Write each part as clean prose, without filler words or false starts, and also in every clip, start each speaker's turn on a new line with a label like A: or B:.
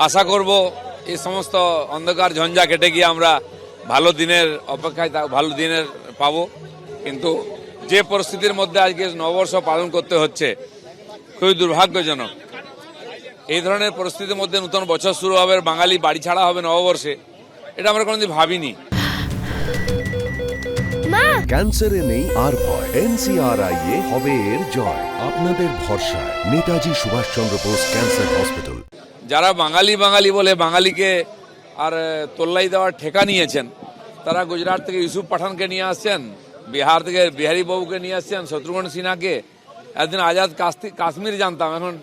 A: আশা করব এই সমস্ত অন্ধকার ঝঞ্ঝা কেটে গিয়ে আমরা ভালো দিনের অপেক্ষায় ভালো দিনের পাবো। কিন্তু যে পরিস্থিতির মধ্যে আজকে নববর্ষ পালন করতে হচ্ছে খুবই দুর্ভাগ্যজনক। এই ধরনের পরিস্থিতির মধ্যে নতুন বছর শুরু হবে, বাঙালি বাড়ি ছাড়া হবে নববর্ষে, এটা আমরা কোনোদিন ভাবিনি।
B: ক্যান্সারে নেই আর ভয়, NCRI হবে এর জয়। আপনাদের ভরসা নেতাজি সুভাষচন্দ্র বোস ক্যান্সার হসপিটাল।
A: যারা বাঙালি বাঙালি বলে বাঙালিকে আর তোল্লাই দেওয়ার ঠেকা নিয়েছেন, তারা গুজরাট থেকে ইউসুফ পাঠানকে নিয়ে আসছেন, বিহার থেকে বিহারী বাবুকে নিয়ে আসছেন, শত্রুঘ্ন সিনহাকে। একদিন আজাদ কাশ্মীর জানতাম, এখন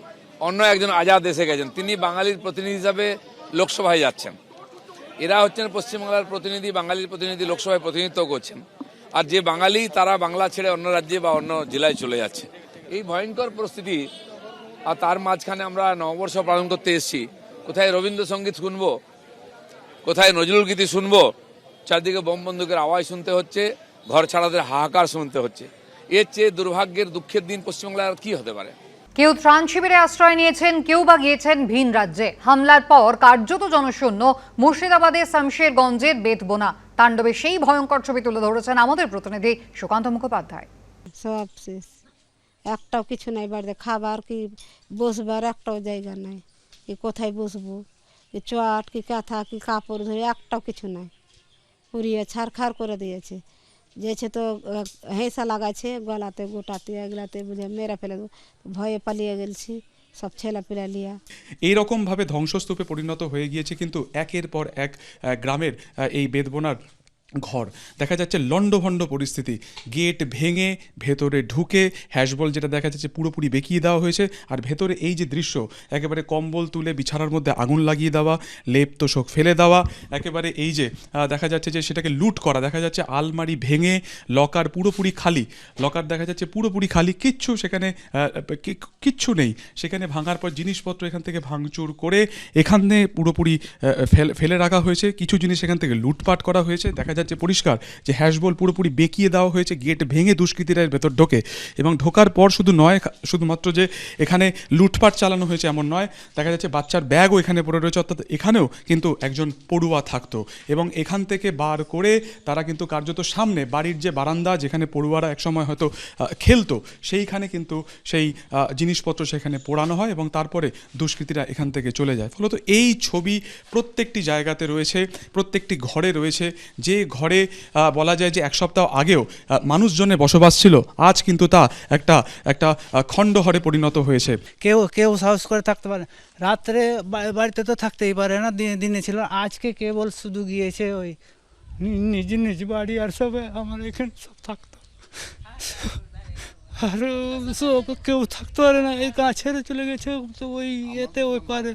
A: অন্য একজন আজাদ এসে গেছেন, তিনি বাঙালির প্রতিনিধি হিসাবে লোকসভায় যাচ্ছেন। এরা হচ্ছেন পশ্চিমবাংলার প্রতিনিধি, বাঙালির প্রতিনিধি লোকসভায় প্রতিনিধিত্ব করছেন। আর যে বাঙালি তারা বাংলা ছেড়ে অন্য রাজ্যে বা অন্য জেলায় চলে যাচ্ছে। এই ভয়ঙ্কর পরিস্থিতি, আর তার মাঝখানে আমরা নববর্ষ পালন করতে এসেছি। কোথায় রবীন্দ্রসঙ্গীত শুনবো, কোথায় নজরুল গীতি শুনবো, চারদিকে বোম বন্দুকের আওয়াজ শুনতে হচ্ছে, ঘর ছাড়াদের হাহাকার শুনতে হচ্ছে। এর চেয়ে দুর্ভাগ্যের দুঃখের দিন পশ্চিমবাংলায় আর কি হতে পারে?
C: কেউ ত্রাণ শিবিরে আশ্রয় নিয়েছেন, কেউ বা গিয়েছেন ভিন রাজ্যে। হামলার পর কার্যত জনশূন্য মুর্শিদাবাদের শামশেরগঞ্জের বেতবোনা। তাণ্ডবে সেই ভয়ঙ্কর ছবি তুলে ধরেছেন আমাদের প্রতিনিধি সুকান্ত মুখোপাধ্যায়।
D: সব শেষ, একটাও কিছু নাই বাড়িতে, খাবার কি বসবার একটাও জায়গা নাই, কি কোথায় বসবো, কি চট কি কাঁথা কি কাপড় ধরে একটাও কিছু নাই, পুড়িয়ে ছাড়খাড় করে দিয়েছে। যেছে তো হেঁসা লাগাইছে গলাতে গোটাতে এগুলাতে, বুঝে মেরে ফেলে দেবো, ভয়ে পালিয়ে গেছি সব ছেলেপিলা লিয়া।
E: এইরকমভাবে ধ্বংসস্তূপে পরিণত হয়ে গিয়েছে কিন্তু একের পর এক গ্রামের এই বেদবোনার ঘর। দেখা যাচ্ছে লণ্ডভণ্ড পরিস্থিতি, গেট ভেঙে ভেতরে ঢুকে হ্যাশবল যেটা দেখা যাচ্ছে পুরোপুরি বেঁকিয়ে দেওয়া হয়েছে। আর ভেতরে এই যে দৃশ্য, একেবারে কম্বল তুলে বিছানার মধ্যে আগুন লাগিয়ে দেওয়া, লেপ তোষক ফেলে দেওয়া, একেবারে এই যে দেখা যাচ্ছে যে সেটাকে লুট করা। দেখা যাচ্ছে আলমারি ভেঙে লকার পুরোপুরি খালি, লকার দেখা যাচ্ছে পুরোপুরি খালি, কিচ্ছু সেখানে কিচ্ছু নেই। সেখানে ভাঙার পর জিনিসপত্র এখান থেকে ভাঙচুর করে এখানে পুরোপুরি ফেলে রাখা হয়েছে। কিছু জিনিস এখান থেকে লুটপাট করা হয়েছে। দেখা যাচ্ছে পরিষ্কার যে হ্যাশবল পুরোপুরি বেঁকিয়ে দেওয়া হয়েছে, গেট ভেঙে দুষ্কৃতীরা ভেতর ঢোকে। এবং ঢোকার পর শুধু নয়, শুধুমাত্র যে এখানে লুটপাট চালানো হয়েছে এমন নয়, দেখা যাচ্ছে বাচ্চার ব্যাগও এখানে পড়ে রয়েছে, অর্থাৎ এখানেও কিন্তু একজন পড়ুয়া থাকতো। এবং এখান থেকে বার করে তারা কিন্তু কার্যত সামনে বাড়ির যে বারান্দা, যেখানে পড়ুয়ারা একসময় হয়তো খেলতো, সেইখানে কিন্তু সেই জিনিসপত্র সেখানে পোড়ানো হয় এবং তারপরে দুষ্কৃতীরা এখান থেকে চলে যায়। ফলত এই ছবি প্রত্যেকটি জায়গাতে রয়েছে, প্রত্যেকটি ঘরে রয়েছে। যে ঘরে বলা যায় যে এক সপ্তাহ আগেও মানুষজনের বসবাস ছিল, আজ কিন্তু তা একটা একটা খণ্ডহরে পরিণত হয়েছে।
F: কেউ সাহস করে থাকতে পারে, রাত্রে বাড়িতে তো থাকতেই পারে না, দিনে ছিল। আজকে কেবল শুধু গিয়েছে ওই নিজ বাড়ি, আর সব আমার এখানে সব থাকতো, আর সব কেউ থাকতে পারে না, এই গা ছেড়ে চলে গেছে তো ওই এতে ওই পারে।